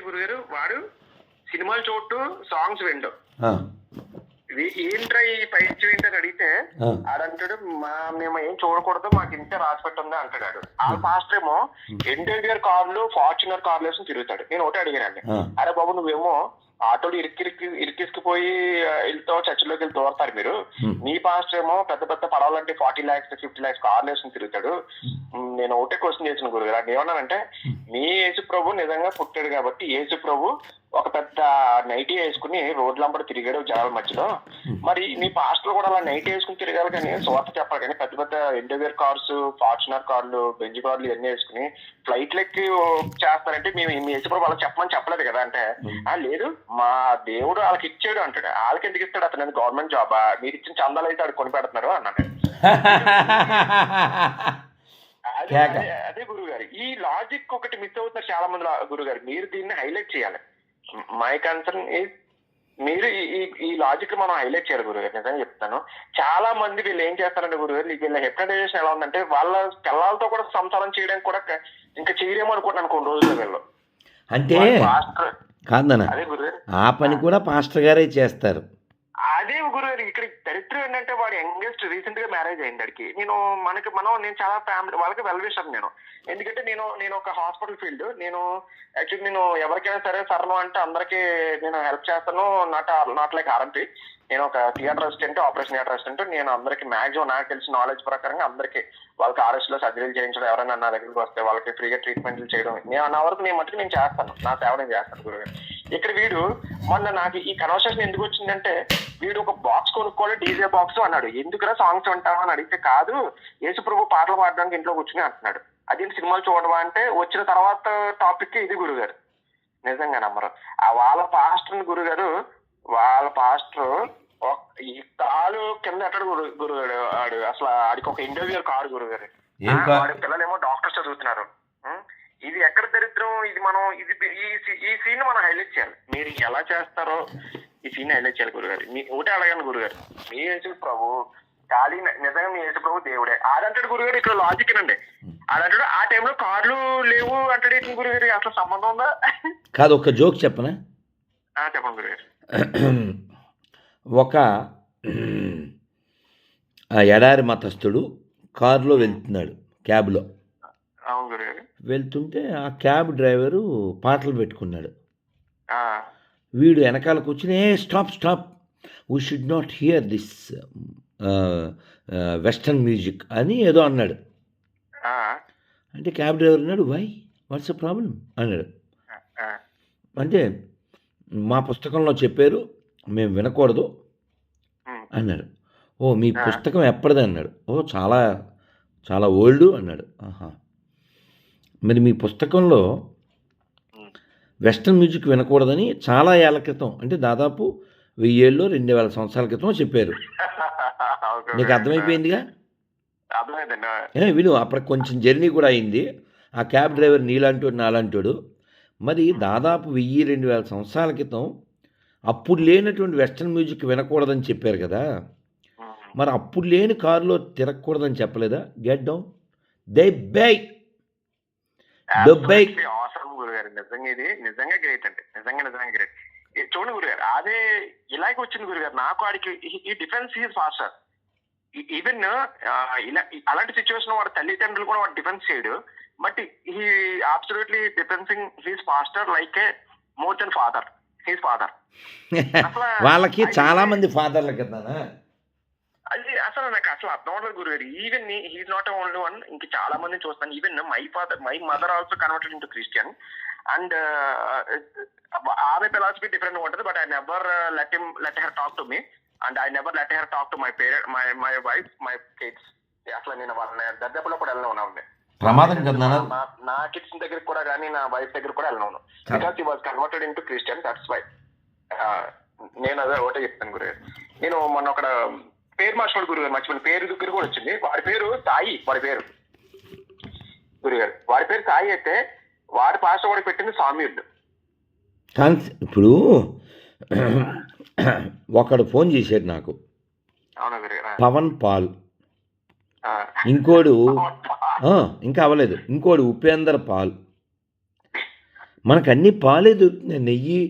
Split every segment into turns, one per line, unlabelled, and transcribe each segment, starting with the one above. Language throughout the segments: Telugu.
గురుగారు వాడు సినిమాలు చూడటు సాంగ్స్ విండు ఏంట్రా ఈ పైచి ఏంటని అడిగితే ఆడంటాడు మేము ఏం చూడకూడదు మాకు ఇంతే రాసి పెట్టుందా అంటాడు. ఆ పాస్టర్ ఏమో ఎన్టీఆర్ కార్లు ఫార్చునర్ కార్లు వేసుకుని తిరుగుతాడు. నేను ఒకటి అడిగానండి, అరే బాబు నువ్వేమో ఆటోలు ఇరికిసిపోయి వెళ్తావు చర్చిలోకి వెళ్ళి దూరతారు మీరు, మీ పాస్టర్ ఏమో పెద్ద పెద్ద పడవలంటే 40 lakhs 50 lakhs కార్లు వేసుకుని తిరుగుతాడు. నేను ఒకటే క్వశ్చన్ చేసిన గురుగారు, అది ఏమన్నానంటే మీ యేసు ప్రభు నిజంగా పుట్టాడు కాబట్టి యేసు ప్రభు ఒక పెద్ద నైటీ వేసుకుని రోడ్లంబడి తిరిగాడు జనాల మధ్యలో, మరి మీ పాస్టర్లు కూడా అలా నైటీ వేసుకుని తిరగాలి కానీ స్వార్థ చెప్పాలి కానీ పెద్ద పెద్ద ఎన్టీఆర్ కార్స్ ఫార్చునర్ కార్లు బెంజ్ కార్లు ఇవన్నీ వేసుకుని ఫ్లైట్లు ఎక్కి చేస్తారంటే మేము మీ యేసు ప్రభు వాళ్ళకి చెప్పమని చెప్పలేదు కదా అంటే, లేదు మా దేవుడు వాళ్ళకి ఇచ్చాడు అంటాడు. వాళ్ళకి ఎందుకు ఇస్తాడు, అతను గవర్నమెంట్ జాబా, మీరు ఇచ్చిన చందాలు అయితే ఆడు కొని పెడుతున్నారు అన్నాడు. అదే గురుగారు ఈ లాజిక్ ఒకటి మిస్ అవుతున్నారు చాలా మంది గురుగారు, మీరు దీన్ని హైలైట్ చేయాలి. మై కన్సర్న్ ఈజ్ మీరు ఈ లాజిక్ మనం హైలైట్ చేయాలి గురుగారు. నిజంగా చెప్తాను, చాలా మంది వీళ్ళు ఏం చేస్తారంటే గురుగారు, వీళ్ళ హిప్నటైజేషన్ ఎలా ఉందంటే వాళ్ళ పిల్లలతో కూడా సంసారం చేయడానికి కూడా ఇంకా చేయరేమో అనుకుంటున్నాను కొన్ని రోజులు వీళ్ళు.
అంటే కాదన్న ఆ పని కూడా పాస్టర్ గారే చేస్తారు.
అదే గురుగారు ఇక్కడ దరిద్రం ఏంటంటే వాడు యంగెస్ట్ రీసెంట్ గా మ్యారేజ్ అయింది అడిగి. నేను చాలా ఫ్యామిలీ వాళ్ళకి వెల్ విషర్ నేను, ఎందుకంటే నేను ఒక హాస్పిటల్ ఫీల్డ్, నేను యాక్చువల్లీ నేను ఎవరికైనా సరే సరళం అంటే అందరికీ నేను హెల్ప్ చేస్తాను. నాట్ లైక్ ఆర్ఎంపీ, నేను ఒక theatre assistant operation theatre assistant. నేను అందరికి మాక్సిమం నాకు తెలిసిన నాలెడ్జ్ ప్రకారంగా అందరికి వాళ్ళకి ఆర్ఎస్ లో సర్జరీలు చేయించడం, ఎవరైనా నా దగ్గరికి వస్తే వాళ్ళకి ఫ్రీగా ట్రీట్మెంట్లు చేయడం, నా వరకు నేను మట్టుకు నేను చేస్తాను, నా సేవ నేను చేస్తాను గురుగారు. ఇక్కడ వీడు మొన్న నాకు ఈ కన్వర్సేషన్ ఎందుకు వచ్చిందంటే, వీడు ఒక బాక్స్ కొనుక్కోవాలి డీజే బాక్స్ అన్నాడు. ఎందుకురా సాంగ్స్ అంటావా అని అడిగితే, కాదు యేసు ప్రభు పాటలు పాడడానికి ఇంట్లో కూర్చుని అంటున్నాడు. అది సినిమాలు చూడవా అంటే, వచ్చిన తర్వాత టాపిక్ ఇది గురుగారు. నిజంగా నమ్మరు వాళ్ళ పాస్టర్ గురుగారు, వాళ్ళ పాస్టర్ ఈ కాలు కింద ఎక్కడ గురుగారు ఆడు అసలు ఆడికి ఒక ఇంటర్వ్యూర్ కారు గురుగారు. వాడి పిల్లలేమో డాక్టర్స్ చదువుతున్నారు. ఇది ఎక్కడ దరిద్రం, ఇది మనం ఈ సీన్ మనం హైలైట్ చేయాలి. మీరు ఎలా చేస్తారో ఈ సీన్ హైలైట్ చేయాలి గురుగారు. మీ ఒకటే అడగండి గురుగారు, మీ యేసు ప్రభు ఖాళీ నిజంగా మీ యేసు ప్రభు దేవుడే ఆడంటాడు గురుగారు. ఇక్కడ లాజిక్ అండి, ఆడంటాడు ఆ టైంలో కార్లు లేవు అంటాడు గురుగారు. అసలు సంబంధం ఉందా?
కాదు, ఒక జోక్ చెప్పనా?
చెప్పండి గురుగారు.
ఒక ఎడారి మతస్థుడు కారులో వెళ్తున్నాడు, క్యాబ్లో వెళ్తుంటే ఆ క్యాబ్ డ్రైవరు పాటలు పెట్టుకున్నాడు. వీడు వెనకాల కూర్చుని stop we should not here this western music అని ఏదో అన్నాడు. అంటే క్యాబ్ డ్రైవర్ అన్నాడు, వై వాట్స్ ద ప్రాబ్లం అన్నాడు. అంటే మా పుస్తకంలో చెప్పారు మేము వినకూడదు అన్నాడు. ఓ మీ పుస్తకం ఎప్పటిది అన్నాడు. ఓ చాలా చాలా ఓల్డ్ అన్నాడు. ఆహా, మరి మీ పుస్తకంలో వెస్టర్న్ మ్యూజిక్ వినకూడదని చాలా ఏళ్ల క్రితం, అంటే దాదాపు 1000 ఏళ్ళు 2000 సంవత్సరాల క్రితం చెప్పారు. నీకు అర్థమైపోయిందిగా? విను, అప్పటికి కొంచెం జర్నీ కూడా అయింది. ఆ క్యాబ్ డ్రైవర్ నీలాంటోడు నాలాంటోడు. మరి దాదాపు 1000-2000 సంవత్సరాల క్రితం అప్పుడు లేనటువంటి వెస్టర్న్ మ్యూజిక్ వినకూడదని చెప్పారు కదా, మరి అప్పుడు లేని కారులో తిరగకూడదని చెప్పలేదా? Get down they by Dubai.
నిజంగా ఇది నిజంగా గ్రేట్ అండి, నిజంగా గ్రేట్. చూడండి గురుగారు, అదే ఇలాగే వచ్చింది గురుగారు. నాకు ఆడికి ఈ డిఫెన్స్ ఈజ్ ఫాస్టర్. ఈవెన్ ఇలా అలాంటి సిచ్యువేషన్ వాడు తల్లిదండ్రులు కూడా వాడు డిఫెన్స్ చేయడు, but he absolutely defencing his foster like a more than father. His father.
వాళ్ళకి చాలా మంది ఫాదర్లు కదా.
అది అసలు నాకు అసలు అర్థం అవ్వలేదు గురుగారు. Even he's not only one, ఇంక చాలా మందిని చూస్తాను. Even my mother also converted into Christian and ఆమె ఫిలాసఫీ డిఫరెంట్ ఉంటుంది. But I never let her talk to me and I never let her talk to my parent my wife my kids. అసలు నేను వాళ్ళని దర్దాపులో కూడా వెళ్ళిన ఉన్నాను.
ప్రమాదం కదా
నా కిడ్స్ దగ్గరికి కూడా కానీ నా వైఫ్ దగ్గర కూడా వెళ్ళినాను. Because he was converted into Christian, that's why. నేను అదే ఒకటే చెప్తాను గురుగారు. నేను మొన్న ఒక పేరు మార్చుకోండి గురుగారు, మర్చిపోయిన పేరు దగ్గర కూడా వచ్చింది. వాడి పేరు సాయి, వాడి పేరు గురుగారు వాడి పేరు సాయి అయితే వాడి పాస్టర్ వాడికి పెట్టింది సామ్యుడు.
ఇప్పుడు ఒకడు ఫోన్ చేశాడు నాకు,
అవునా గురుగారు?
పవన్ పాల్. ఇంకోడు ఇంకా అవ్వలేదు, ఇంకోడు ఉపేందర్ పాల్. మనకు అన్నీ పాలే దొరుకుతున్నాయి. నెయ్యి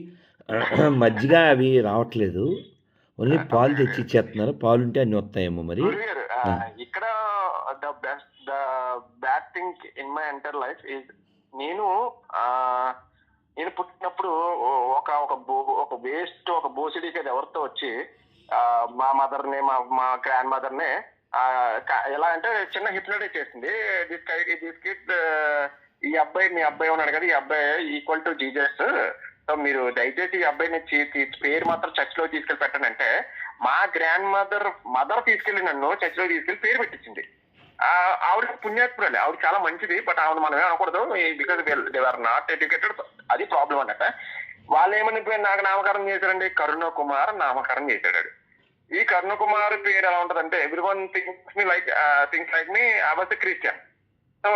మజ్జిగ అవి రావట్లేదు. ఓన్లీ పాలు తెచ్చి ఇచ్చేస్తున్నారు. పాలు ఉంటే అన్నీ వస్తాయేమో మరి.
గురుగారు ఇక్కడ the bad thing in my enter life is నేను నేను పుట్టినప్పుడు ఒక వేస్ట్ ఒక బోసిడీకి అది ఎవరితో వచ్చి మా మదర్ని మా గ్రాండ్ మదర్ని ఎలా అంటే చిన్న హిప్నోటైజ్ చేసింది. దిస్ కిడ్ ఈ అబ్బాయి మీ అబ్బాయి ఉన్నాడు కదా, ఈ అబ్బాయి ఈక్వల్ టు జీజస్, సో మీరు దయచేసి ఈ అబ్బాయిని పేరు మాత్రం చర్చ్ లో తీసుకెళ్ళి పెట్టండి అంటే మా గ్రాండ్ మదర్ తీసుకెళ్లి నన్ను చర్చ్ లో తీసుకెళ్లి పేరు పెట్టించింది. ఆవిడ పుణ్యాత్మురాలి, ఆవిడ చాలా మంచిది. బట్ ఆవిడ మనం ఏమనకూడదు, because they are not educated, అది ప్రాబ్లం అన్నట్ట. వాళ్ళు ఏమని నాకు నామకరణం చేశారండి, కరుణ కుమార్ నామకరణం చేశాడు. ఈ కరుణ కుమార్ పేరు ఎలా ఉంటదంటే every one things me like me I was a Christian. So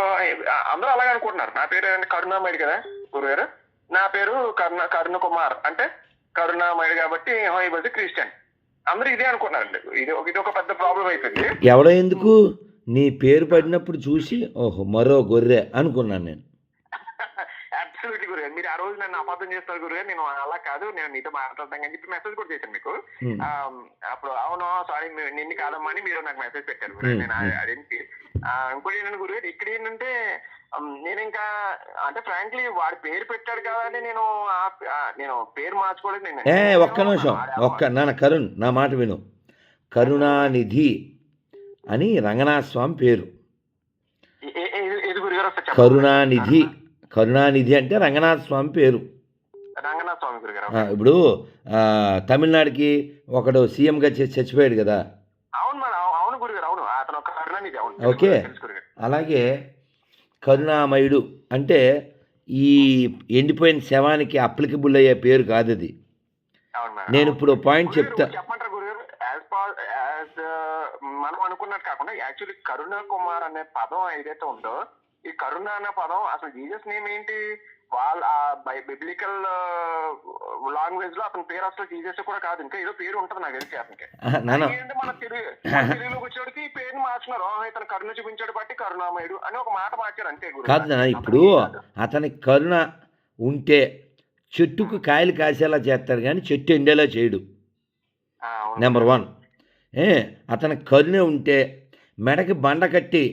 అందరూ అలాగే అనుకుంటున్నారు. నా పేరు ఏంటంటే కరుణామయుడు కదా గురుగారు, నా పేరు కరుణ కుమార్ అంటే కరుణామయుడు కాబట్టి ఐ వాజ్ ఎ క్రిస్టియన్. అందరూ ఇదే అనుకుంటున్నారండి. ఇది ఒక పెద్ద ప్రాబ్లం అయిపోయింది.
ఎవడో ఎందుకు నీ పేరు పడినప్పుడు చూసి ఓహో మరో గొర్రె అనుకున్నాను నేను.
అబ్సల్యూట్లీ గురుగారు, మీరు ఆ రోజు నన్ను అపార్థం చేస్తారు గురుగారు. నేను అలా కాదు, నేను నీతో మాట్లాడతాను అని చెప్పి మెసేజ్ కూడా చేశాను మీకు. అప్పుడు అవును సారీ నిన్ను కాదమ్మా అని మీరు నాకు మెసేజ్ పెట్టారు గురుగారు. నేను అదేంటి ఇంకోటి ఏంటంటే గురుగారు, ఇక్కడ ఏంటంటే నేను ఇంకా అంటే ఫ్రాంక్లీ వాడి పేరు పెట్టాడు కదా అని నేను పేరు మార్చుకోలేదు.
ఒక్క నిమిషం కరుణ్ నా మాట విను. కరుణానిధి అని రంగనాథ స్వామి పేరు. కరుణానిధి అంటే రంగనాథ స్వామి పేరు.
రంగనాథ స్వామి గురుగారు.
ఇప్పుడు తమిళనాడుకి ఒకడు సీఎంగా చేసి చచ్చిపోయాడు కదా.
అవును మేడం, అవును గురుగారు, అవును అతను ఒక కరుణానిధి. అవును
ఓకే, అలాగే కరుణామయుడు అంటే ఈ ఎండిపోయిన శవానికి అప్లికబుల్ అయ్యే పేరు కాదు అది. నేను ఇప్పుడు పాయింట్ చెప్తా.
చెప్పంటారు గురుగారు, మనం అనుకున్నట్టు కాకుండా యాక్చువల్లీ కరుణ కుమార్ అనే పదం ఏదైతే ఉందో, ఈ కరుణ అనే పదం అసలు జీసస్ నేమ్ ఏంటి, వాళ్ళ బిబ్లికల్ లాంగ్వేజ్ లో అతని పేరు అసలు జీసస్ కూడా కాదు, ఇంకా ఏదో పేరు ఉంటుంది నాకు తెలిసి అతనికి. మన తెలుగులోకి వచ్చేవాడికి ఈ పేరుని మార్చున్నారు. ఇతను కరుణ చూపించాడు బట్టి కరుణామయుడు అని ఒక మాట మార్చారు అంతే.
కాదు ఇప్పుడు అతని కరుణ ఉంటే చెట్టుకు కాయలు కాసేలా చేస్తాడు కానీ చెట్టు ఎండేలా చేయడు. నెంబర్ 1. అతని కరుణ ఉంటే మెడకి బండ కట్టి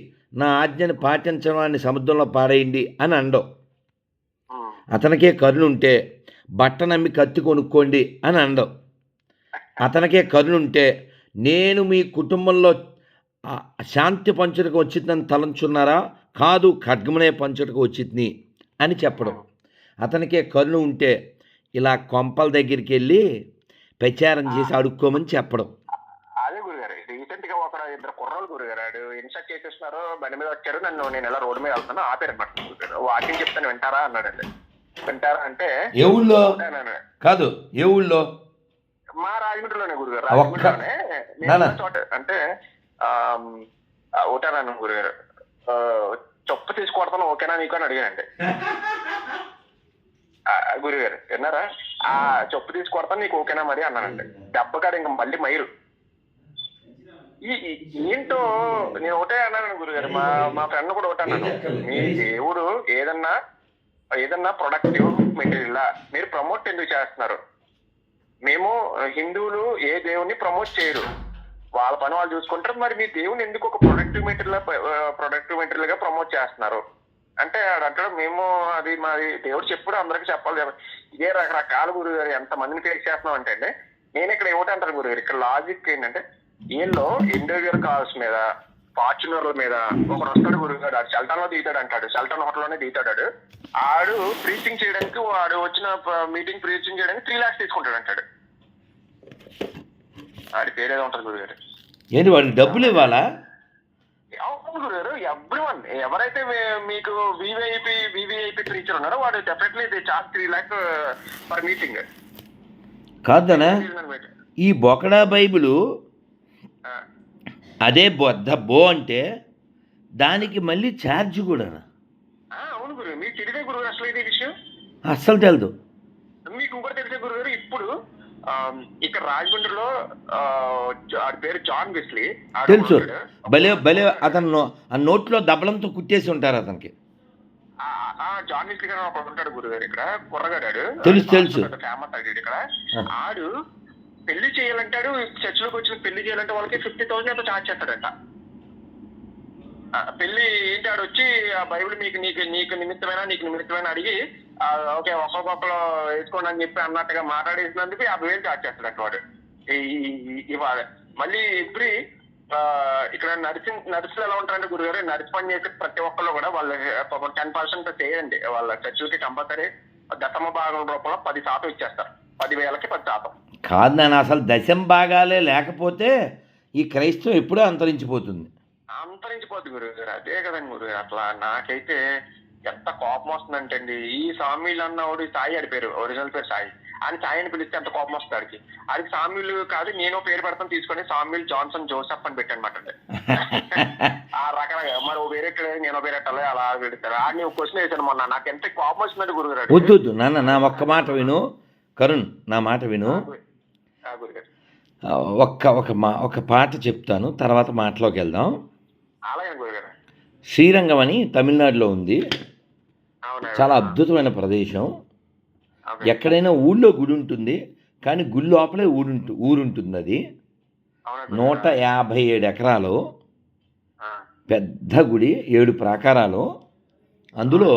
నా ఆజ్ఞని పాటించడాన్ని సముద్రంలో పారేయండి అని అండవు. అతనికే కరుణ ఉంటే బట్ట నమ్మి కత్తి కొనుక్కోండి అని అండవు. అతనికే కరుణ ఉంటే నేను మీ కుటుంబంలో శాంతి పంచుటకు వచ్చిందని తలంచున్నారా, కాదు ఖడ్గమనే పంచుటకు వచ్చింది అని చెప్పడం. అతనికే కరుణ ఉంటే ఇలా కొంపల దగ్గరికి వెళ్ళి ప్రచారం చేసి అడుక్కోమని చెప్పడం.
అదే గురుగారు, రీసెంట్ గా ఇద్దరు కుర్రోళ్ళు గురుగారు ఇన్స్టాక్ చేసేస్తున్నారు, బండి మీద వచ్చారు, నేను ఎలా రోడ్డు మీద వెళ్తాను ఆపేరు అనమాట. వాకింగ్ చెప్తాను వింటారా అన్నాడండి. వింటారా అంటే
ఏ ఊళ్ళో కాదు, ఏ ఊళ్ళో?
మా రాజమండ్రిలోనే గురుగారు, రాజమండ్రిలోనే చోట అంటే ఓటాను గురుగారు. చొప్పు తీసుకొడతాను ఓకేనా నీకు అని అడిగానండి. గురుగారు విన్నారా, ఆ చొప్పు తీసుకొడతాను నీకు ఓకేనా మరి అన్నానండి. దెబ్బకాడు ఇంకా మళ్ళీ మైరు. ఏంటో నేను ఒకటే అన్నాను గురుగారు, మా ఫ్రెండ్ కూడా ఒకటే అన్నాను, మీ దేవుడు ఏదన్నా ప్రొడక్టివ్ మెటీరియల్ మీరు ప్రమోట్ ఎందుకు చేస్తున్నారు? మేము హిందువులు ఏ దేవుణ్ణి ప్రమోట్ చేయరు, వాళ్ళ పని వాళ్ళు చూసుకుంటారు, మరి మీ దేవుని ఎందుకు ఒక ప్రొడక్టివ్ మెటీరియల్ గా ప్రమోట్ చేస్తున్నారు అంటే అంటాడు, మేము అది మాది దేవుడు చెప్పుడు అందరికి చెప్పాలి. ఇదే రకరకాల గురుగారు ఎంత మందిని ఫేస్ చేస్తున్నాం అంటే అండి, నేను ఇక్కడ ఏమిటంటారు గురుగారు, ఇక్కడ లాజిక్ ఏంటంటే వీళ్ళు ఇండివిజువల్ కార్స్ మీద ఫార్చునర్ల మీద ఒకడు వస్తాడు గురుగారు, ఆడు షెల్టన్ లో దిగుతాడు అంటాడు, షెల్టన్ హోటల్లోనే దిగుతాడు. ఆడు ప్రీచింగ్ చేయడానికి వాడు వచ్చిన మీటింగ్ ప్రీచింగ్ చేయడానికి 3 lakhs తీసుకుంటాడు అంటాడు. ఆడి పేరేదో ఉంటుంది గురుగారు.
ఏంటి వాడికి డబ్బులు ఇవ్వాలా?
అవును గురుగారు, ఎవ్రీవన్ ఎవరైతే మీకు వివిఐపి ప్రీచర్ ఉన్నారో వాడు definitely they charge 3 lakhs per meeting.
కాదనా ఈ బొకడా బైబిలు అదే బో అంటే దానికి మళ్ళీ ఛార్జ్ కూడా?
అవును గురు, మీకు తెలియదే గురుగారు అసలు ఇది విషయం?
అస్సలు తెలదు. మీకు
ఇంకోటి తెలిసే గురుగారు, ఇప్పుడు ఇక్కడ రాజమండ్రిలో ఆడి పేరు జాన్ వెస్లీ
తెలుసు, భలే అతను ఆ నోట్లో దబ్బలంతో కుట్టేసి ఉంటారు అతనికి.
జాన్ విస్లీ గారు ఒకడు ఉంటాడు గురుగారు ఇక్కడ, కుర్రగాడు,
తెలుసు
ఫేమస్ అయ్యాడు ఇక్కడ. ఆడు పెళ్లి చేయాలంటాడు, చర్చిలోకి వచ్చిన పెళ్లి చేయాలంటే వాళ్ళకి 50,000 ఎంతో ఛార్జ్ చేస్తాడంట. పెళ్లి ఏంటి, ఆడు వచ్చి ఆ బైబిల్ నీకు నిమిత్తమైన అడిగి ఓకే ఒక్కొక్కరు వేసుకోండి అని చెప్పి అన్నట్టుగా మాట్లాడేసినందుకు 50,000 ఛార్జ్ చేస్తాడంట వాడు. ఇవాళ మళ్ళీ ఎవ్రీ ఇక్కడ నర్సులు ఎలా ఉంటారంటే గురుగారు, నర్సు పని చేసే ప్రతి ఒక్కళ్ళు కూడా వాళ్ళు 10% చేయండి వాళ్ళ చర్చికి కంపల్సరీ దశమ భాగం రూపంలో 10% ఇచ్చేస్తారు. 10,000కి 10%.
కాదు నాన్న, అసలు దశం భాగాలే లేకపోతే ఈ క్రైస్తవం ఎప్పుడూ అంతరించిపోతుంది.
గురుగారు అదే కదండి గురుగారు. అట్లా నాకైతే ఎంత కోపం వస్తుందంటే అండి, ఈ సామ్యులు అన్నవాడు సాయి ఆడి పేరు, ఒరిజినల్ పేరు సాయి, ఆయన సాయి అని పిలిస్తే ఎంత కోపం వస్తుంది ఆడికి. ఆడికి సామ్యులు కాదు, నేను పేరు పెడతాను తీసుకొని సామ్యుల్ జాన్సన్ జోసెఫ్ అని పెట్టనమాట అండి. ఆ రకరకాల మరి వేరే నేను పేరెట్టాలి అలా పెడతారు. ఆడిని ఒక క్వశ్చన్ వేసాను మొన్న, నాకు ఎంత కోపం వచ్చిందంటే గురుగారు.
వద్దు నాన్న, నా ఒక్క మాట విను కరుణ్, నా మాట విను. ఒక పాట చెప్తాను, తర్వాత మాటలోకి వెళ్దాం. శ్రీరంగం అని తమిళనాడులో ఉంది, చాలా అద్భుతమైన ప్రదేశం. ఎక్కడైనా ఊళ్ళో గుడి ఉంటుంది, కానీ గుడి లోపలే ఊరుంటుంది. అది 157 ఎకరాలు పెద్ద గుడి, 7 ప్రాకారాలు. అందులో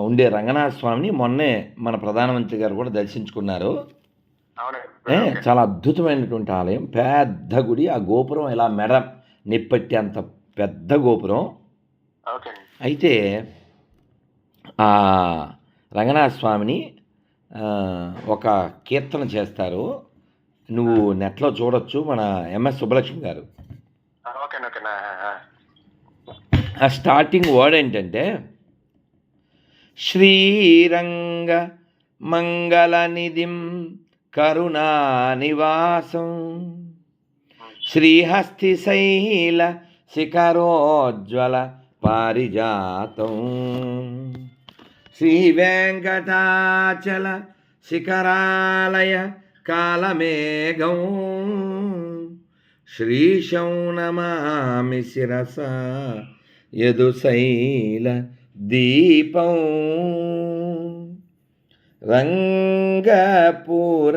ఉండే రంగనాథ స్వామిని మొన్నే మన ప్రధానమంత్రి గారు కూడా దర్శించుకున్నారు. చాలా అద్భుతమైనటువంటి ఆలయం, పెద్ద గుడి. ఆ గోపురం ఇలా మెడ నిప్పట్టి అంత పెద్ద గోపురం. అయితే ఆ రంగనాథ స్వామిని ఒక కీర్తన చేస్తారు, నువ్వు నెట్లో చూడొచ్చు, మన ఎంఎస్ సుబ్బలక్ష్మి గారు. ఆ స్టార్టింగ్ వర్డ్ ఏంటంటే, శ్రీరంగ మంగళనిధిం కరుణానివాసం శ్రీహస్తిశైల శిఖరోజ్వల పారిజాతం శ్రీవేంకటాచల శిఖరాలయ కాలమేఘం శ్రీశం నమామి శిరస యదుశైల దీపం రంగపుర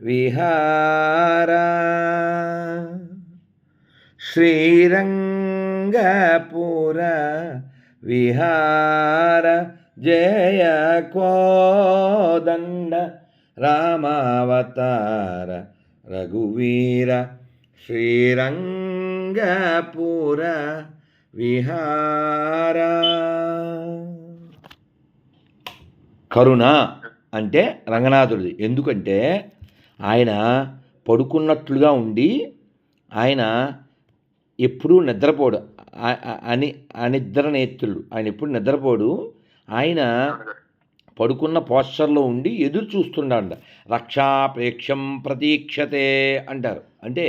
విహార శ్రీరంగపుర విహార జయ కోదండ రామావతార రఘువీర శ్రీరంగపుర విహార. కరుణ అంటే రంగనాథుడిది. ఎందుకంటే ఆయన పడుకున్నట్లుగా ఉండి ఆయన ఎప్పుడూ నిద్రపోడు, అనిద్ర నేత్రుడు. ఆయన ఎప్పుడు నిద్రపోడు, ఆయన పడుకున్న పోస్చర్లో ఉండి ఎదురు చూస్తున్నాడు. రక్షాప్రేక్షం ప్రతీక్షతే అంటారు. అంటే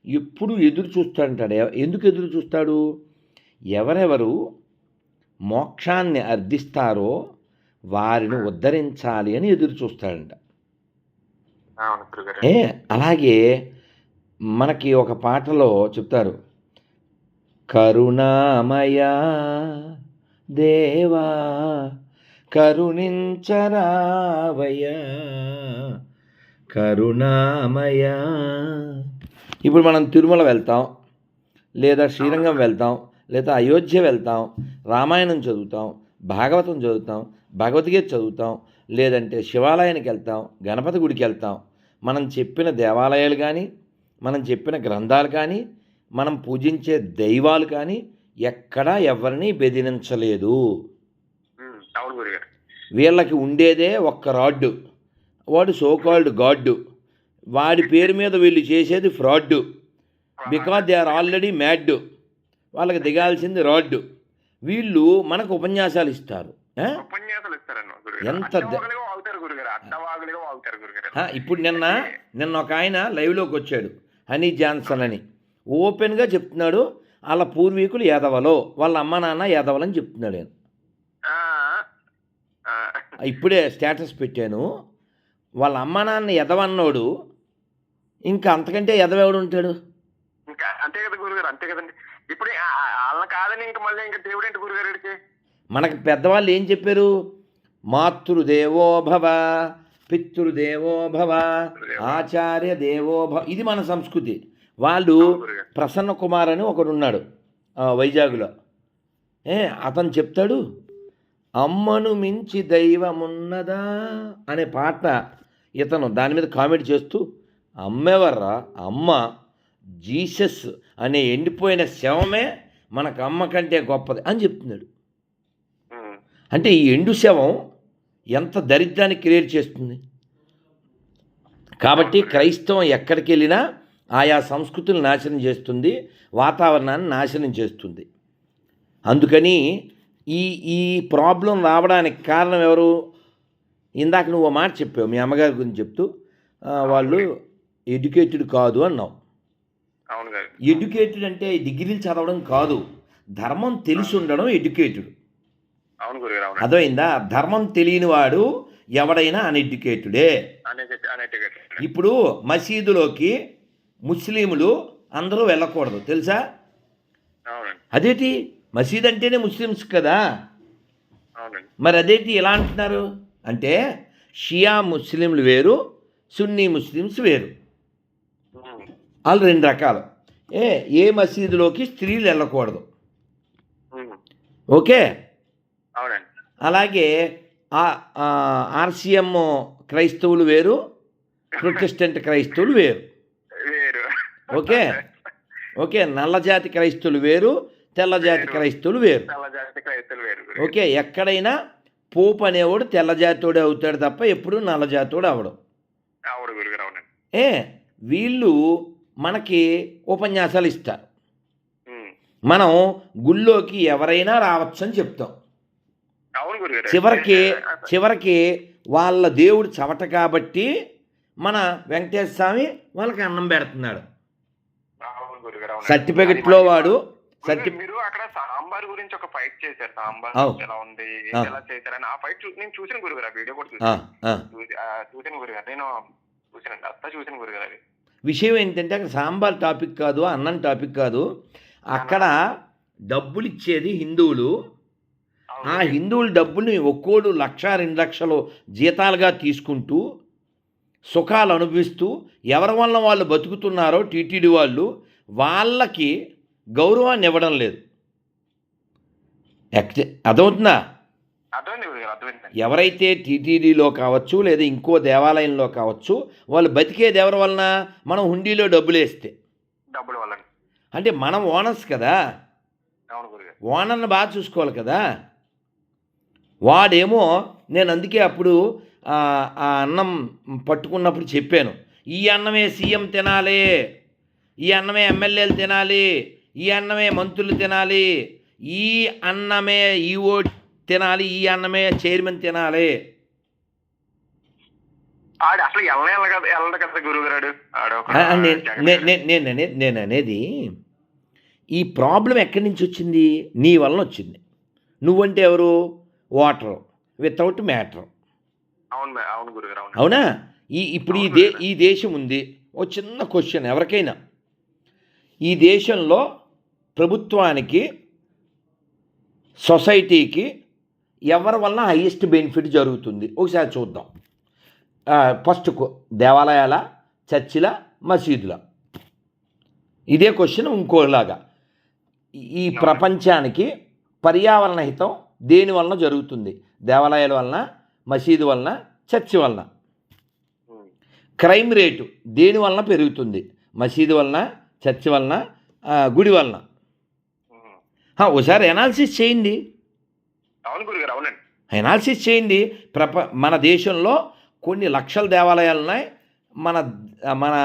ఎప్పుడు ఎదురు చూస్తాడంటాడు. ఎందుకు ఎదురు చూస్తాడు? ఎవరెవరు మోక్షాన్ని అర్థిస్తారో వారిని ఉద్ధరించాలి అని ఎదురు చూస్తాడంట. అలాగే మనకి ఒక పాటలో చెప్తారు, కరుణామయ దేవా కరుణించరావయ కరుణామయ. ఇప్పుడు మనం తిరుమల వెళ్తాం, లేదా శ్రీరంగం వెళ్తాం, లేదా అయోధ్య వెళ్తాం, రామాయణం చదువుతాం, భాగవతం చదువుతాం, భగవద్గీత చదువుతాం, లేదంటే శివాలయానికి వెళ్తాం, గణపతి గుడికి వెళ్తాం. మనం చెప్పిన దేవాలయాలు కానీ, మనం చెప్పిన గ్రంథాలు కానీ, మనం పూజించే దైవాలు కానీ ఎక్కడా ఎవరిని బెదిరించలేదు. వీళ్ళకి ఉండేదే ఒక్క రాడ్డు, వాడు సోకాల్డ్ గాడ్డు. వాడి పేరు మీద వీళ్ళు చేసేది fraud. Because they are already mad. వాళ్ళకి దిగాల్సింది రాడ్డు. వీళ్ళు మనకు ఉపన్యాసాలు ఇస్తారు. ఎంత ఇప్పుడు నిన్న ఒక ఆయన లైవ్లోకి వచ్చాడు, హనీ జాన్సన్ అని. ఓపెన్గా చెప్తున్నాడు, వాళ్ళ పూర్వీకులు యాదవలో, వాళ్ళ అమ్మ నాన్న యాదవలని చెప్తున్నాడు. నేను ఇప్పుడే స్టేటస్ పెట్టాను, వాళ్ళ అమ్మ నాన్న ఎదవన్నోడు ఇంకా అంతకంటే ఎదవెవడు ఉంటాడు?
ఇంకా అంతే కదా గురుగారు, అంతే కదండి. ఇప్పుడు వాళ్ళ కాదని ఇంకా మళ్ళీ ఇంకా దేవుడు ఏంటి గురుగారికి?
మనకి పెద్దవాళ్ళు ఏం చెప్పారు? మాతృదేవో భవ, పితృదేవో భవ, ఆచార్య దేవో భవ. ఇది మన సంస్కృతి. వాళ్ళు
అవును గురుగారు.
ప్రసన్న కుమార్ అని ఒకడు ఉన్నాడు వైజాగ్లో. అతను చెప్తాడు, అమ్మను మించి దైవమున్నదా అనే పాట. ఇతను దాని మీద కామెంట్ చేస్తూ, అమ్మెవర్రా, అమ్మ జీసస్ అనే ఎండిపోయిన శవమే మనకు అమ్మ కంటే గొప్పది అని చెప్తున్నాడు. అంటే ఈ ఎండు శవం ఎంత దరిద్రాన్ని క్రియేట్ చేస్తుంది. కాబట్టి క్రైస్తవం ఎక్కడికి వెళ్ళినా ఆయా సంస్కృతులను నాశనం చేస్తుంది, వాతావరణాన్ని నాశనం చేస్తుంది. అందుకని ఈ ఈ ప్రాబ్లం రావడానికి కారణం ఎవరు? ఇందాక నువ్వు మాట చెప్పావు మీ అమ్మగారి గురించి చెప్తూ, వాళ్ళు ఎడ్యుకేటెడ్ కాదు అన్నావు.
అవును గారు.
ఎడ్యుకేటెడ్ అంటే డిగ్రీలు చదవడం కాదు, ధర్మం తెలిసి ఉండడం ఎడ్యుకేటెడ్.
అవును గురుగారు.
అర్థమైందా? ధర్మం తెలియని వాడు ఎవడైనా అన్ఎడ్యుకేటెడే. ఇప్పుడు మసీదులోకి ముస్లింలు అందరూ వెళ్ళకూడదు, తెలుసా? అదేంటి? మసీద్ అంటేనే ముస్లిమ్స్ కదా. మరి అదేంటి ఇలా అంటున్నారు అంటే, షియా ముస్లింలు వేరు, సున్నీ ముస్లిమ్స్ వేరు. వాళ్ళు రెండు రకాలు. ఏ మసీదులోకి స్త్రీలు వెళ్ళకూడదు, ఓకే? అలాగే ఆర్సిఎం క్రైస్తవులు వేరు, ప్రొటెస్టెంట్ క్రైస్తవులు వేరు, ఓకే? ఓకే, నల్లజాతి క్రైస్తవులు వేరు, తెల్లజాతి క్రైస్తవులు వేరు, ఓకే? ఎక్కడైనా పోపు అనేవాడు తెల్లజాతోడే అవుతాడు తప్ప ఎప్పుడు నల్లజాతోడు అవడం. వీళ్ళు మనకి ఉపన్యాసాలు ఇస్తారు, మనం గుళ్ళోకి ఎవరైనా రావచ్చు అని చెప్తాం. చివరికి వాళ్ళ దేవుడు చవట కాబట్టి మన వెంకటేశ్వర స్వామి వాళ్ళకి అన్నం పెడుతున్నాడు. సర్టిఫికెట్లో వాడు
మీరు అక్కడ సాంబార్ గురించి ఒక ఫైట్ చేశారు. సాంబార్ ఎలా ఉంది, ఎలా చేశారని ఆ ఫైట్ నేను చూసిన గురుగారు. వీడియో కూడా చూసిన గురుగారు. నేను చూసానండి, అంతా చూసిన గురుగారు. అది
విషయం ఏంటంటే అక్కడ సాంబార్ టాపిక్ కాదు, అన్నం టాపిక్ కాదు. అక్కడ డబ్బులు ఇచ్చేది హిందువులు. ఆ హిందువుల డబ్బుల్ని ఒక్కోడు 1,00,000 2,00,000 జీతాలుగా తీసుకుంటూ సుఖాలు అనుభవిస్తూ ఎవరి వల్ల వాళ్ళు బతుకుతున్నారో టీటీడీ వాళ్ళు, వాళ్ళకి గౌరవాన్ని ఇవ్వడం లేదు. అర్థమవుతుందా? ఎవరైతే టీటీడీలో కావచ్చు లేదా ఇంకో దేవాలయంలో కావచ్చు, వాళ్ళు బతికేది ఎవరి వలన? మనం హుండీలో డబ్బులు వేస్తే.
డబ్బుల వల్ల
అంటే మనం ఓనర్స్ కదా, ఓనర్ని బాగా చూసుకోవాలి కదా. వాడేమో, నేను అందుకే అప్పుడు ఆ అన్నం పట్టుకున్నప్పుడు చెప్పాను, ఈ అన్నమే సీఎం తినాలి, ఈ అన్నమే ఎమ్మెల్యేలు తినాలి, ఈ అన్నమే మంత్రులు తినాలి, ఈ అన్నమే ఈఓ తినాలి, ఈ అన్నమే చైర్మన్ తినాలి. నేను అనేది ఈ ప్రాబ్లం ఎక్కడి నుంచి వచ్చింది? నీ వలన వచ్చింది. నువ్వంటే ఎవరు? Water without matter. అవునా? ఇప్పుడు ఈ దేశం ఉంది. ఓ చిన్న క్వశ్చన్ ఎవరికైనా, ఈ దేశంలో ప్రభుత్వానికి, సొసైటీకి ఎవరి వలన హైయెస్ట్ బెనిఫిట్ జరుగుతుంది? ఒకసారి చూద్దాం. ఫస్ట్ దేవాలయాల, చర్చిల, మసీదుల? ఇదే క్వశ్చన్ ఇంకోలాగా. ఈ ప్రపంచానికి పర్యావరణ హితం దేని వలన జరుగుతుంది? దేవాలయాల వలన, మసీదు వలన, చర్చి వలన. క్రైమ్ రేటు దేని వలన పెరుగుతుంది? మసీదు వలన, చర్చి వలన, గుడి వలన? ఒకసారి ఎనాలిసిస్ చేయండి. ఎనాలిసిస్ చేయండి. మన దేశంలో కొన్ని లక్షల దేవాలయాలు ఉన్నాయి. మన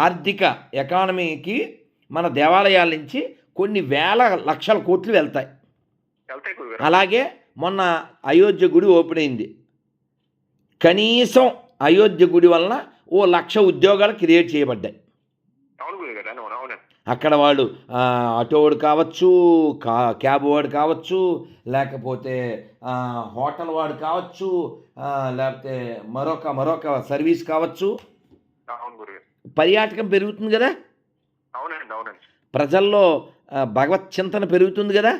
ఆర్థిక ఎకానమీకి మన దేవాలయాల నుంచి కొన్ని వేల లక్షల కోట్లు వెళ్తాయి. అలాగే మొన్న అయోధ్య గుడి ఓపెన్ అయింది. కనీసం అయోధ్య గుడి వలన 1,00,000 ఉద్యోగాలు క్రియేట్ చేయబడ్డాయి. అక్కడ వాళ్ళు ఆటో వాడు కావచ్చు, క్యాబ్ వాడు కావచ్చు, లేకపోతే హోటల్ వాడు కావచ్చు, లేకపోతే మరొక సర్వీస్ కావచ్చు. పర్యాటకం పెరుగుతుంది కదా, ప్రజల్లో భగవత్ చింతన పెరుగుతుంది కదా.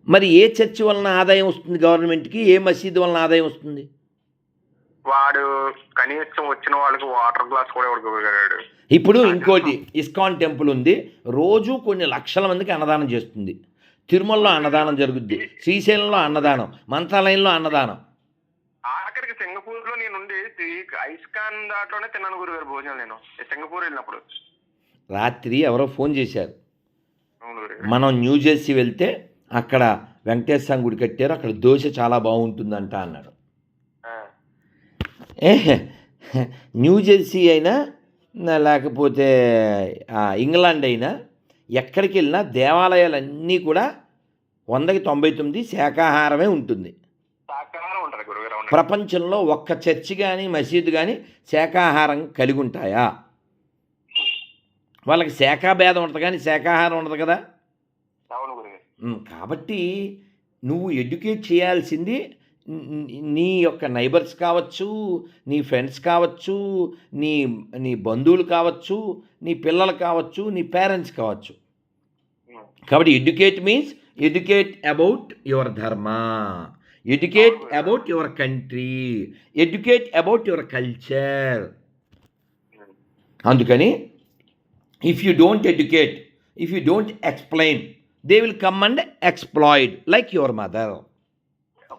మరి ఏ చర్చి వలన ఆదాయం వస్తుంది గవర్నమెంట్కి, ఏ మసీదు వలన ఆదాయం వస్తుంది?
వాడు కనీసం వచ్చిన వాళ్ళకి వాటర్ గ్లాస్ కూడా ఎవడు గురుగారు.
ఇప్పుడు ఇంకోటి ఇస్కాన్ టెంపుల్ ఉంది, రోజు కొన్ని లక్షల మందికి అన్నదానం చేస్తుంది. తిరుమలలో అన్నదానం జరుగుద్ది, శ్రీశైలంలో అన్నదానం, మంత్రాలయంలో అన్నదానం.
ఆఖరికి సింగపూర్ లో నేను ఉండి ఐస్కాన్ దాంట్లోనే తిన్నాను గురుగారు భోజనం. నేను సింగపూర్ వెళ్ళినప్పుడు
రాత్రి ఎవరో ఫోన్ చేశారు,
అవును గురుగారు.
మనం న్యూ జెర్సీ వెళ్తే అక్కడ వెంకటేశ్వర స్వామి గుడి కట్టారు, అక్కడ దోశ చాలా బాగుంటుందంట అన్నాడు.
ఆ,
న్యూ జెర్సీ అయినా లేకపోతే ఇంగ్లాండ్ అయినా ఎక్కడికి వెళ్ళినా దేవాలయాలన్నీ కూడా 100కి 99 శాకాహారమే ఉంటుంది.
శాకాహారం ఉంటారు గురుగారు. అవునండి.
ప్రపంచంలో ఒక్క చర్చి కానీ మసీదు కానీ శాకాహారం కలిగి ఉంటాయా? వాళ్ళకి శాఖాభేదం ఉంటుంది కానీ శాకాహారం ఉండదు కదా.
అవును గురుగారు.
కాబట్టి నువ్వు ఎడ్యుకేట్ చేయాల్సింది నీ యొక్క నైబర్స్ కావచ్చు, నీ ఫ్రెండ్స్ కావచ్చు, నీ నీ బంధువులు కావచ్చు, నీ పిల్లలు కావచ్చు, నీ పేరెంట్స్ కావచ్చు. కాబట్టి educate means educate about your dharma, educate about your country, educate about your culture. అందుకని if you don't educate, if you don't explain, they will come and exploited like your mother.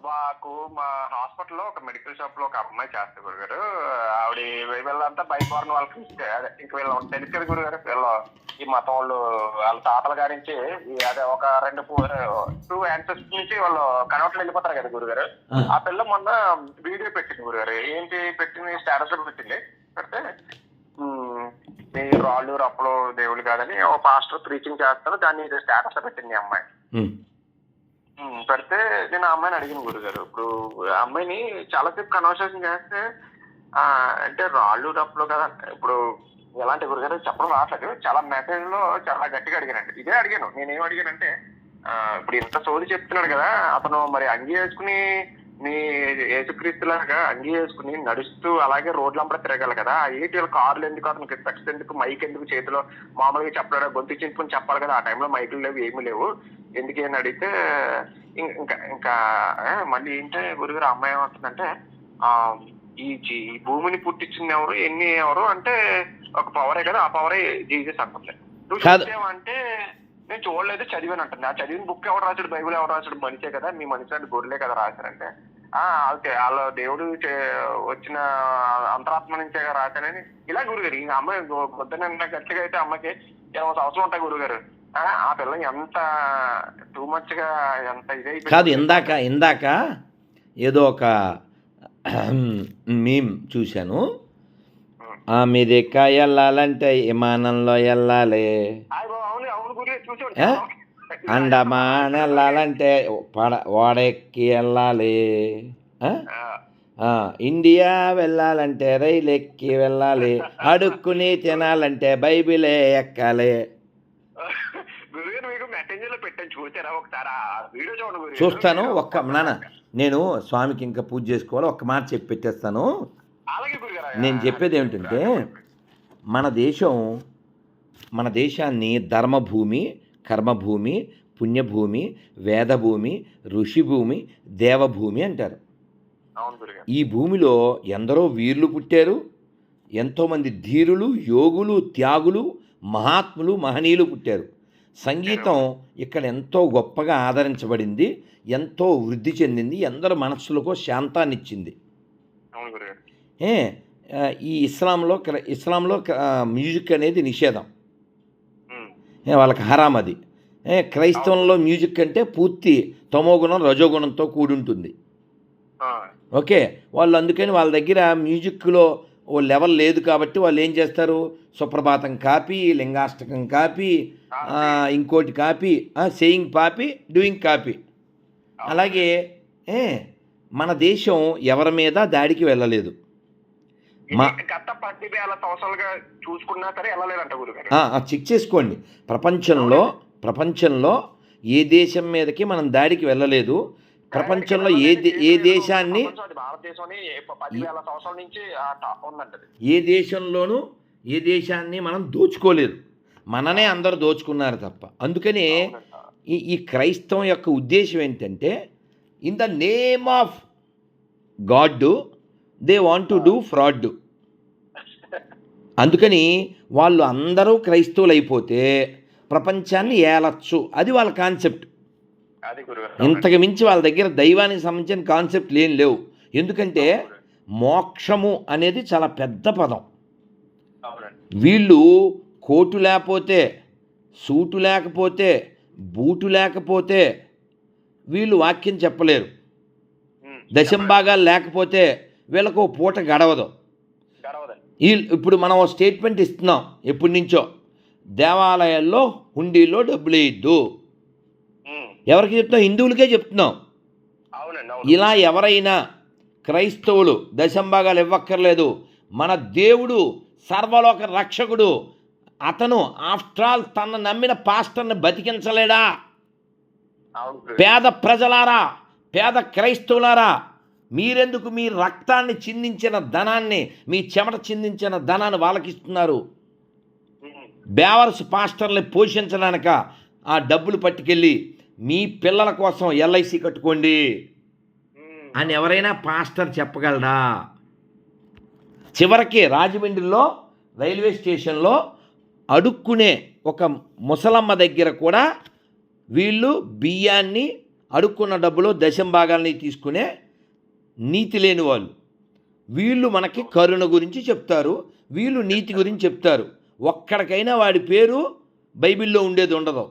మాకు మా హాస్పిటల్లో ఒక మెడికల్ షాప్ లో ఒక అమ్మాయి చేస్తారు గురుగారు. ఆవిడ వీళ్ళంతా బైఫార్న్ వాళ్ళకి అదే ఇంక వీళ్ళు తెలుసు కదా గురుగారు. వీళ్ళు ఈ మతం వాళ్ళు వాళ్ళ తాతల గారి నుంచి అదే ఒక 2 యాన్సెస్ నుంచి వాళ్ళు కనవట్లు వెళ్ళిపోతారు కదా గురుగారు. ఆ పిల్ల మొన్న వీడియో పెట్టింది గురుగారు. ఏంటి పెట్టింది, స్టేటస్ పెట్టింది. పెడితే మీ రాళ్ళు రప్పలు దేవుళ్ళు కాదని ఒక పాస్టర్ ప్రీచింగ్ చేస్తారు, దాన్ని స్టేటస్ పెట్టింది అమ్మాయి. పెడితే నేను ఆ అమ్మాయిని అడిగిన గురుగారు. ఇప్పుడు ఆ అమ్మాయిని చాలాసేపు కన్వర్సేషన్ చేస్తే అంటే రాళ్ళు రప్పలు కదా, ఇప్పుడు ఎలాంటి గురుగారు చెప్పడం రావట్లేదు. చాలా మెసేజ్ లో చాలా గట్టిగా అడిగానండి. ఇదే అడిగాను. నేనేం అడిగానంటే ఇప్పుడు ఇంత సోది చెప్తున్నాడు కదా, అతను మరి అంగీ వేసుకుని నీ యేసుక్రీస్తులాగా అంగీ వేసుకుని నడుస్తూ అలాగే రోడ్లంపడ తిరగాలి కదా, ఏంటి వీళ్ళ కార్లు ఎందుకు, అతనికి స్పెక్స్ ఎందుకు, మైక్ ఎందుకు చేతిలో మామూలుగా చెప్పాడు, గొంతు చింపుని చెప్పాలి కదా, ఆ టైంలో మైకులు లేవు ఏమీ లేవు ఎందుకేని అడిగితే ఇంకా ఇంకా మళ్ళీ ఏంటంటే గురుగారు అమ్మాయి ఏమంటుందంటే ఈ భూమిని పుట్టించింది ఎవరు, ఎవరు అంటే ఒక పవరే కదా, ఆ పవరే జీసస్ అంటుంది. నువ్వు చూసావంటే నేను చూడలేదు, చదివాను అంటుంది. ఆ చదివిన బుక్ ఎవరు రాశాడు, బైబిల్ ఎవరు రాశాడు, మనిషే కదా, మీ మనిషి అంటే గొర్రెలే కదా రాశారంటే ఓకే వాళ్ళ దేవుడు వచ్చిన అంతరాత్మ నుంచే రాశానని ఇలా గురుగారు. ఈ అమ్మాయి పొద్దున్న గట్టిగా అయితే అమ్మకి 20 సంవత్సరాలు ఉంటాయి గురుగారు. ఆ పిల్ల ఎంత టూ మచ్ గా ఎంత ఇదైపోయింది
కాదు. ఇందాక ఏదో ఒక మీమ్ చూశాను, అమెరికా వెళ్ళాలంటే విమానంలో వెళ్ళాలి, అండమాన్ వెళ్ళాలంటే ఓడెక్కి వెళ్ళాలి, ఇండియా వెళ్ళాలంటే రైలు ఎక్కి వెళ్ళాలి, అడుక్కుని తినాలంటే బైబిలే ఎక్కాలి. చూస్తాను. నాన్న నేను స్వామికి ఇంకా పూజ చేసుకోవాలి, ఒక్క మాట చెప్పి పెట్టేస్తాను. నేను చెప్పేది ఏమిటంటే మన దేశాన్ని ధర్మభూమి, కర్మభూమి, పుణ్యభూమి, వేదభూమి, ఋషిభూమి, దేవభూమి అంటారు. ఈ భూమిలో ఎందరో వీరులు పుట్టారు, ఎంతోమంది ధీరులు, యోగులు, త్యాగులు, మహాత్ములు, మహనీయులు పుట్టారు. సంగీతం ఇక్కడ ఎంతో గొప్పగా ఆదరించబడింది, ఎంతో వృద్ధి చెందింది, ఎందరో మనస్సులకు శాంతాన్ని ఇచ్చింది. ఈ ఇస్లాంలో మ్యూజిక్ అనేది నిషేధం, వాళ్ళకి హరాం అది. క్రైస్తవంలో మ్యూజిక్ అంటే పూర్తి తమోగుణం రజోగుణంతో కూడుంటుంది. ఓకే, వాళ్ళు అందుకని వాళ్ళ దగ్గర మ్యూజిక్లో ఓ లెవెల్ లేదు కాబట్టి వాళ్ళు ఏం చేస్తారు, సుప్రభాతం కాపీ, లింగాష్టకం కాపీ, ఇంకోటి copy, saying copy, doing copy. అలాగే మన దేశం ఎవరి మీద దాడికి వెళ్ళలేదు. చెక్ చేసుకోండి. ప్రపంచంలో ఏ దేశం మీదకి మనం దాడికి వెళ్ళలేదు. ప్రపంచంలో ఏ దేశాన్ని మనం దోచుకోలేదు. మననే అందరూ దోచుకున్నారు తప్ప. అందుకని ఈ క్రైస్తవం యొక్క ఉద్దేశం ఏంటంటే in the name of God they want to do fraud. అందుకని వాళ్ళు అందరూ క్రైస్తవులు అయిపోతే ప్రపంచాన్ని ఏలచ్చు, అది వాళ్ళ కాన్సెప్ట్.
అది గురుగారు.
ఇంతకు మించి వాళ్ళ దగ్గర దైవానికి సంబంధించిన కాన్సెప్ట్లు ఏం లేవు. ఎందుకంటే మోక్షము అనేది చాలా పెద్ద పదం.
అవునండి.
వీళ్ళు కోటు లేకపోతే, సూటు లేకపోతే, బూటు లేకపోతే వీళ్ళు వాక్యం చెప్పలేరు. దశంభాగాలు లేకపోతే వీళ్ళకు ఓ పూట గడవదు. ఇప్పుడు మనం ఓ స్టేట్మెంట్ ఇస్తున్నాం ఎప్పటి నుంచో, దేవాలయాల్లో హుండీలో డబ్బులు వేయద్దు. ఎవరికి చెప్తున్నాం? హిందువులకే చెప్తున్నాం. ఇలా ఎవరైనా క్రైస్తవులు దశంభాగాలు ఇవ్వక్కర్లేదు, మన దేవుడు సర్వలోక రక్షకుడు, అతను ఆఫ్టర్ ఆల్ తన నమ్మిన పాస్టర్ని బతికించలేడా? పేద ప్రజలారా, పేద క్రైస్తవులారా, మీరెందుకు మీ రక్తాన్ని చిందించిన ధనాన్ని, మీ చెమట చిందించిన ధనాన్ని వాళ్ళకి ఇస్తున్నారు? బేవర్స్ పాస్టర్ని పోషించడానిక ఆ డబ్బులు పట్టుకెళ్ళి మీ పిల్లల కోసం ఎల్ఐసి కట్టుకోండి అని ఎవరైనా పాస్టర్ చెప్పగలరా? చివరికి రాజమండ్రిలో రైల్వే స్టేషన్లో అడుక్కునే ఒక ముసలమ్మ దగ్గర కూడా వీళ్ళు బియ్యాన్ని అడుక్కున్న డబ్బులో దశంభాగాల్ని తీసుకునే నీతి లేని వాళ్ళు. వీళ్ళు మనకి కరుణ గురించి చెప్తారు, వీళ్ళు నీతి గురించి చెప్తారు. ఒక్కడికైనా వాడి పేరు బైబిల్లో ఉండేది ఉండదు,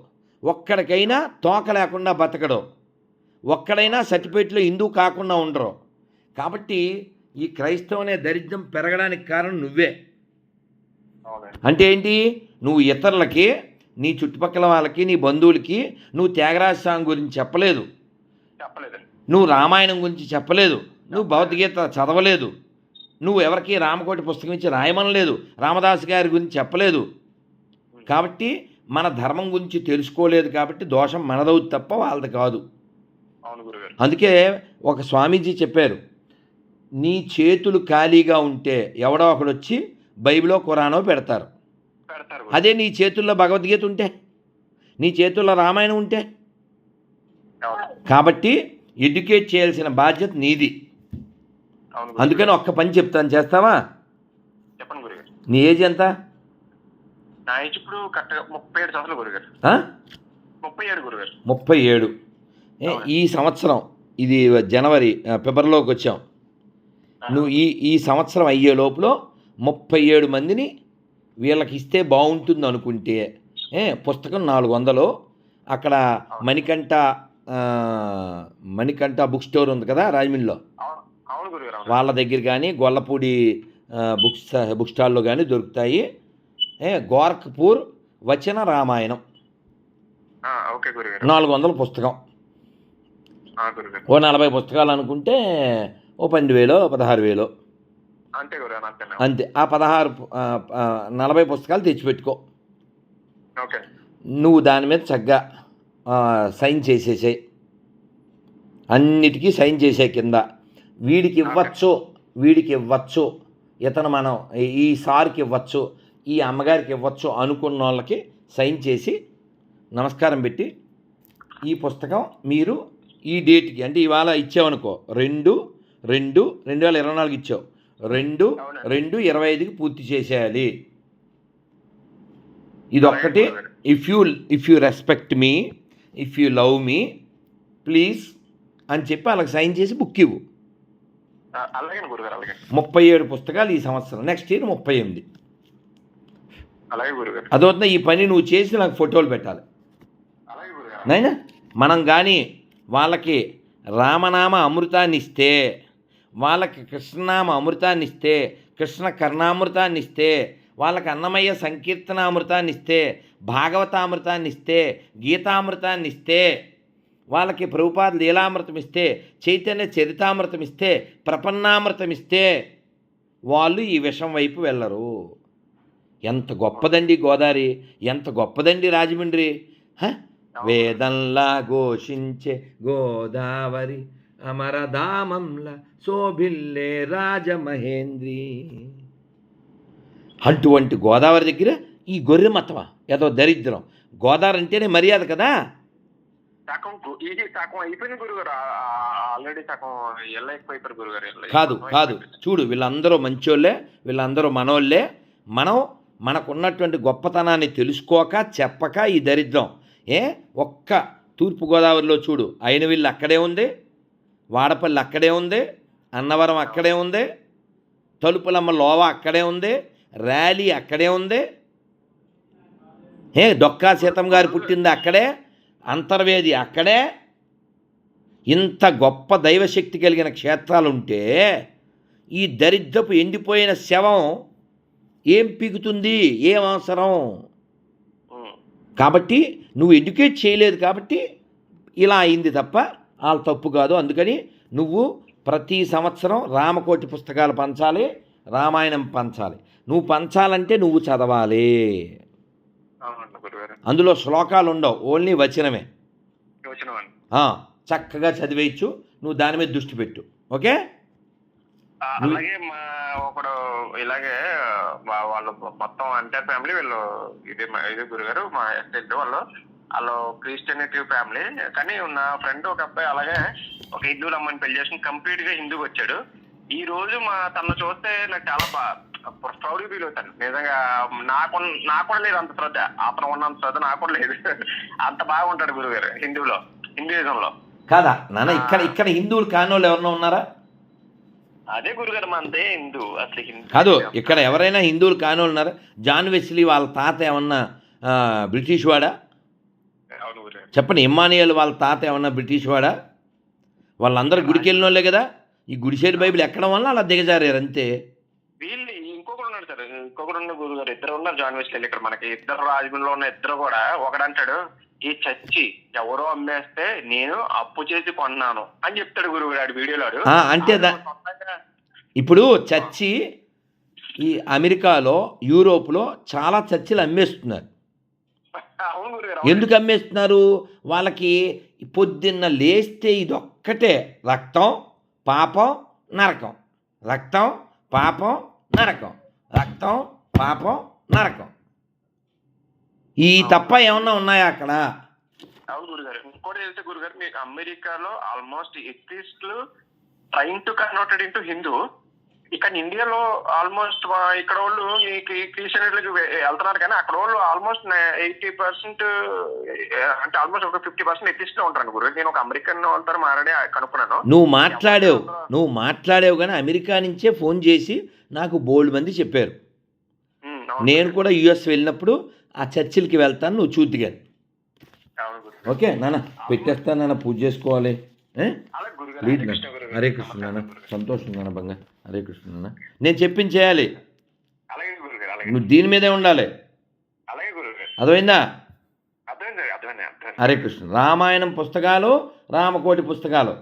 ఒక్కడికైనా తోక లేకుండా బతకడం, ఒక్కడైనా సర్టిఫికేట్లో హిందూ కాకుండా ఉండరు. కాబట్టి ఈ క్రైస్తవం అనే దరిద్రం పెరగడానికి కారణం నువ్వే. అంటే ఏంటి? నువ్వు ఇతరులకి, నీ చుట్టుపక్కల వాళ్ళకి, నీ బంధువులకి నువ్వు త్యాగరాజ స్వామి గురించి చెప్పలేదు, నువ్వు రామాయణం గురించి చెప్పలేదు, నువ్వు భగవద్గీత చదవలేదు, నువ్వు ఎవరికి రామకోటి పుస్తకం ఇచ్చి రాయమనలేదు, రామదాస్ గారి గురించి చెప్పలేదు. కాబట్టి మన ధర్మం గురించి తెలుసుకోలేదు, కాబట్టి దోషం మనదవుతుంది తప్ప వాళ్ళది కాదు. అందుకే ఒక స్వామీజీ చెప్పారు, నీ చేతులు ఖాళీగా ఉంటే ఎవడో ఒకడు వచ్చి బైబిలో ఖురానో పెడతారు. అదే నీ చేతుల్లో భగవద్గీత ఉంటే, నీ చేతుల్లో రామాయణం ఉంటే. కాబట్టి ఎడ్యుకేట్ చేయాల్సిన బాధ్యత నీది. అందుకని ఒక్క పని చెప్తాను, చేస్తావా?
చెప్పండి గురుగారు.
నీ ఏజ్ ఎంత?
నా ఏజ్ ఇప్పుడు కరెక్ట్గా 37 సంవత్సరాలు గురుగారు. 37 గురుగారు.
37. ఈ సంవత్సరం ఇది జనవరి, ఫిబ్రవరిలోకి వచ్చాం. నువ్వు ఈ సంవత్సరం అయ్యే లోపల 37 మందిని వీళ్ళకి ఇస్తే బాగుంటుంది అనుకుంటే, పుస్తకం 400. అక్కడ మణికంఠ బుక్ స్టోర్ ఉంది కదా రాజమండ్రిలో, వాళ్ళ దగ్గర కానీ గొల్లపూడి బుక్ స్టాల్లో కానీ దొరుకుతాయి. గోరఖ్పూర్ వచన రామాయణం 400 పుస్తకం. ఓ 40 పుస్తకాలు అనుకుంటే ఓ 12,000 16,000 అంతే. ఆ 40 పుస్తకాలు తెచ్చిపెట్టుకో. నువ్వు దాని మీద చక్కగా సైన్ చేసేసాయి, అన్నిటికీ సైన్ చేసే కింద వీడికి ఇవ్వచ్చు, ఇతను మనం ఈ సార్కి ఇవ్వచ్చు, ఈ అమ్మగారికి ఇవ్వచ్చు అనుకున్న వాళ్ళకి సైన్ చేసి నమస్కారం పెట్టి, ఈ పుస్తకం మీరు ఈ డేట్కి, అంటే ఇవాళ ఇచ్చావనుకో 2/2/2024 ఇచ్చావు, 2/2/25కి పూర్తి చేసేయాలి. ఇదొక్కటి. If you respect me, if you love me please అని చెప్పి వాళ్ళకి సైన్ చేసి బుక్ ఇవ్వు. 37 పుస్తకాలు ఈ సంవత్సరం, నెక్స్ట్ ఇయర్ 38. అదవుతున్నా ఈ పని నువ్వు చేసి నాకు ఫోటోలు పెట్టాలి నైనా. మనం కానీ వాళ్ళకి రామనామ అమృతాన్ని ఇస్తే, వాళ్ళకి కృష్ణనామ అమృతాన్ని ఇస్తే, కృష్ణ కర్ణామృతాన్ని ఇస్తే, వాళ్ళకి అన్నమయ్య సంకీర్తనామృతాన్ని ఇస్తే, భాగవతామృతాన్ని ఇస్తే, గీతామృతాన్ని ఇస్తే, వాళ్ళకి ప్రభుపాద లీలామృతం ఇస్తే, చైతన్య చరితామృతం ఇస్తే, ప్రపన్నామృతం ఇస్తే వాళ్ళు ఈ విషం వైపు వెళ్ళరు. ఎంత గొప్పదండి గోదావరి, ఎంత గొప్పదండి రాజమండ్రి. వేదంలా ఘోషించే గోదావరి, అమరధామంలా శోభిల్లే రాజమహేంద్రి. అటువంటి గోదావరి దగ్గర ఈ గొర్రె మతమా ఏదో దరిద్రం. గోదావరి అంటేనే మర్యాద కదా.
ఇది సగం అయిపోయింది గురుగారు. ఆల్రెడీ సగం ఎల్ల ఎక్కువైపోయారు గురుగారు.
కాదు కాదు, చూడు వీళ్ళందరూ మంచోళ్ళే, వీళ్ళందరూ మనోళ్ళే. మనం మనకున్నటువంటి గొప్పతనాన్ని తెలుసుకోక చెప్పక ఈ దరిద్రం. ఒక్క తూర్పుగోదావరిలో చూడు, అయినవిల్లు అక్కడే ఉంది, వాడపల్లి అక్కడే ఉంది, అన్నవరం అక్కడే ఉంది, తలుపులమ్మ లోవా అక్కడే ఉంది, ర్యాలీ అక్కడే ఉంది, డొక్కా సీతం గారు పుట్టింది అక్కడే, అంతర్వేది అక్కడే. ఇంత గొప్ప దైవశక్తి కలిగిన క్షేత్రాలుంటే ఈ దరిద్రపు ఎండిపోయిన శవం ఏం పీకుతుంది, ఏం అవసరం? కాబట్టి నువ్వు ఎడ్యుకేట్ చేయలేదు కాబట్టి ఇలా అయింది తప్ప వాళ్ళ తప్పు కాదు. అందుకని నువ్వు ప్రతి సంవత్సరం రామకోటి పుస్తకాలు పంచాలి, రామాయణం పంచాలి. నువ్వు పంచాలంటే నువ్వు చదవాలి. అందులో శ్లోకాలు ఉండవు, ఓన్లీ వచనమే. చక్కగా చదివేయచ్చు, నువ్వు దాని మీద దృష్టి పెట్టు. ఓకే.
అలాగే మా ఒకడు ఇలాగే వాళ్ళు మొత్తం అంటే ఫ్యామిలీ వీళ్ళు ఇది గురుగారు మా ఎస్టేట్ వాళ్ళు క్రిస్టియనిటీ ఫ్యామిలీ. కానీ నా ఫ్రెండ్ ఒక అబ్బాయి అలాగే ఒక హిందువుల అమ్మాయిని పెళ్లి చేసుకుని కంప్లీట్ గా హిందూకి వచ్చాడు. ఈ రోజు తను చూస్తే నాకు చాలా ప్రౌడ్ ఫీల్ అవుతాను నిజంగా. నాకు కూడా లేదు అంత శ్రద్ధ, అతను ఉన్నంత శ్రద్ధ నాకు కూడా లేదు. అంత బాగుంటాడు గురుగారు హిందూయిజంలో.
కాదా నాన్న? ఇక్కడ హిందువులు కానోళ్ళు ఎవరన్నా ఉన్నారా?
అదే గురుగారు మనదే హిందూ అసలు హిందూ
కాదు, ఇక్కడ ఎవరైనా హిందువులు కానోళ్ళు ఉన్నారా? జాన్ వెస్లీ వాళ్ళ తాత ఏమన్నా బ్రిటిష్ వాడా? చెప్పండి. ఇమ్మానియల్ వాళ్ళ తాత ఏమన్నా బ్రిటిష్ వాడా? వాళ్ళందరూ గుడికి వెళ్ళిన వాళ్ళే కదా. ఈ గుడిసేడు బైబిల్ ఎక్కడం వల్ల అలా దిగజారారు అంతే.
వీళ్ళు ఇంకొకరు ఉన్నాడు సార్, ఇంకొకరు ఉన్న గురుగారు ఇద్దరు ఉన్నారు జాన్ వెస్లీ ఇక్కడ మనకి. ఇద్దరు రాజమండ్రిలో ఉన్న ఇద్దరు కూడా ఒకడంటాడు ఈ చర్చి ఎవరో అమ్మేస్తే నేను అప్పు చేసి కొన్నాను అని చెప్తాడు గురుగారు వీడియోలో.
అంటే ఇప్పుడు చర్చి ఈ అమెరికాలో యూరోప్లో చాలా చర్చిలు అమ్మేస్తున్నారు. ఎందుకు అమ్మేస్తున్నారు? వాళ్ళకి పొద్దున్న లేస్తే ఇదొక్కటే రక్తం పాపం నరకం, రక్తం పాపం నరకం, రక్తం పాపం నరకం. ఈ తప్ప ఏమన్నా ఉన్నాయా అక్కడ?
అవును గురుగారు. ఇంకోటి తెలిసే గురుగారు, మీకు అమెరికాలో ఆల్మోస్ట్ ఎథిస్టులు trying to converted into Hindu. ఇక్కడ ఇండియాలో ఆల్మోస్ట్ ఇక్కడ వాళ్ళు క్రిస్టియనిటీలకు వెళ్తున్నారు, కానీ అక్కడ వాళ్ళు ఆల్మోస్ట్ 80% అంటే ఆల్మోస్ట్ ఒక 50% ఎథిస్టులు ఉంటారు గురుగారు. నేను ఒక అమెరికన్ వాళ్ళతో మాట్లాడి కనుక్కున్నాను.
నువ్వు మాట్లాడావు కానీ అమెరికా నుంచే ఫోన్ చేసి నాకు బోల్డ్ మంది చెప్పారు. నేను కూడా యుఎస్ వెళ్ళినప్పుడు ఆ చర్చిలకి వెళ్తాను, నువ్వు చూద్దిగాను. ఓకే నాన్న, పెట్టేస్తాను నాన్న, పూజ చేసుకోవాలి. హరే కృష్ణ నాన్న, సంతోషం నాన్న బంగా. హరే కృష్ణ నాన్న, నేను చెప్పింది చేయాలి, నువ్వు దీని మీదే ఉండాలి. అర్థమైందా? హరే కృష్ణ. రామాయణం పుస్తకాలు, రామకోటి పుస్తకాలు.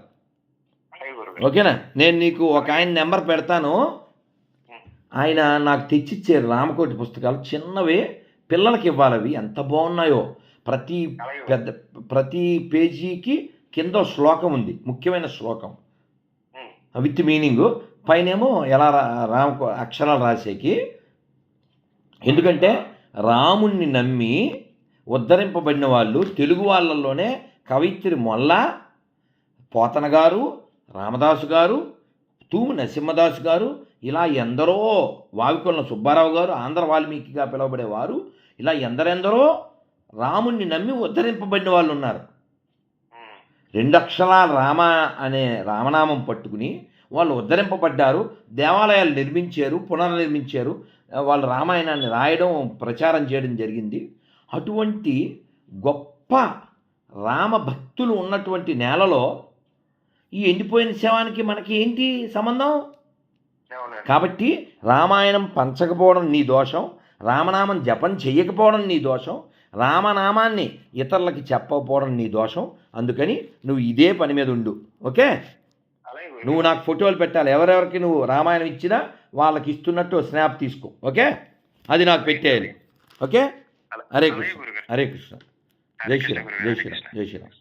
ఓకేనా? నేను నీకు ఒక ఆయన నెంబర్ పెడతాను, ఆయన నాకు తెచ్చిచ్చారు రామకోటి పుస్తకాలు చిన్నవి, పిల్లలకి ఇవ్వాలి. అవి ఎంత బాగున్నాయో. ప్రతి పేజీకి కింద శ్లోకం ఉంది, ముఖ్యమైన శ్లోకం విత్ మీనింగు. పైనేమో ఎలా అక్షరాలు రాసేకి. ఎందుకంటే రాముణ్ణి నమ్మి ఉద్ధరింపబడిన వాళ్ళు తెలుగు వాళ్ళల్లోనే కవయిత్రి మొల్ల, పోతన గారు, రామదాసు గారు, తూము నరసింహదాసు గారు, ఇలా ఎందరో, వావికొండ సుబ్బారావు గారు, ఆంధ్ర వాల్మీకిగా పిలువబడేవారు, ఇలా ఎందరెందరో రాముణ్ణి నమ్మి ఉద్ధరింపబడిన వాళ్ళు ఉన్నారు. 2 అక్షరాల రామ అనే రామనామం పట్టుకుని వాళ్ళు ఉద్ధరింపబడ్డారు, దేవాలయాలు నిర్మించారు, పునర్నిర్మించారు, వాళ్ళు రామాయణాన్ని రాయడం, ప్రచారం చేయడం జరిగింది. అటువంటి గొప్ప రామ భక్తులు ఉన్నటువంటి నేలలో ఈ ఎండిపోయిన శవానికి మనకి ఏంటి సంబంధం? కాబట్టి రామాయణం పంచకపోవడం నీ దోషం, రామనామం జపం చెయ్యకపోవడం నీ దోషం, రామనామాన్ని ఇతరులకి చెప్పకపోవడం నీ దోషం. అందుకని నువ్వు ఇదే పని మీద ఉండు. ఓకే? నువ్వు నాకు ఫోటోలు పెట్టాలి, ఎవరెవరికి నువ్వు రామాయణం ఇచ్చినా వాళ్ళకి ఇస్తున్నట్టు స్నాప్ తీసుకో. ఓకే? అది నాకు పెట్టేయాలి. ఓకే? హరే కృష్ణ, హరే కృష్ణ. జై శ్రీరామ్, జై శ్రీరామ్, జై శ్రీరామ్.